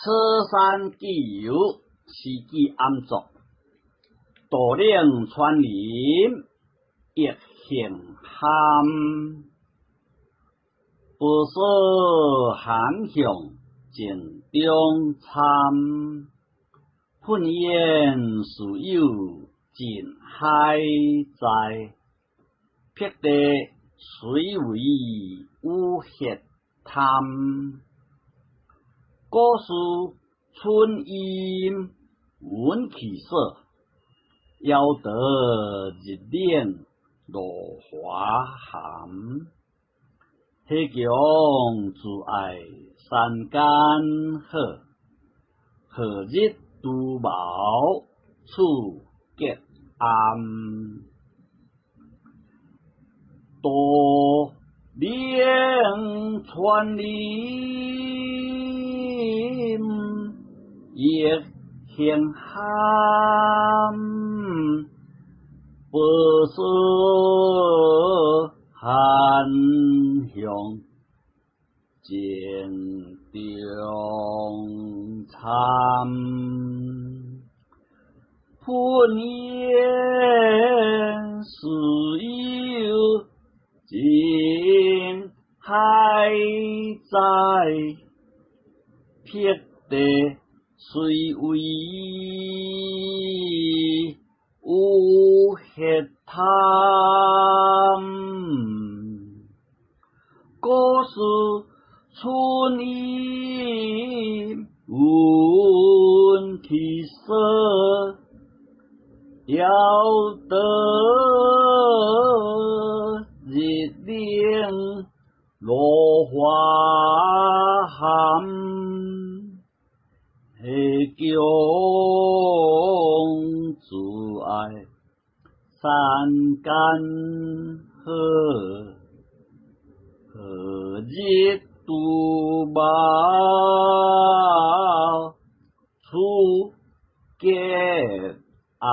此山既有，是既安作？道岭穿林，一行涵。不说寒向尽中参，喷烟树有尽海在。辟地水为乌血滩，古树春阴闻其色，邀得日脸落花寒。黑强自爱山间好，何日独茅处结暗。道岭穿林，一行涵。不说寒向尽中参，喷烟树有尽海在。辟地水为乌血滩，古树春阴闻其色，邀得日脸落花寒。黑强自爱山间好，何日独茅处结暗。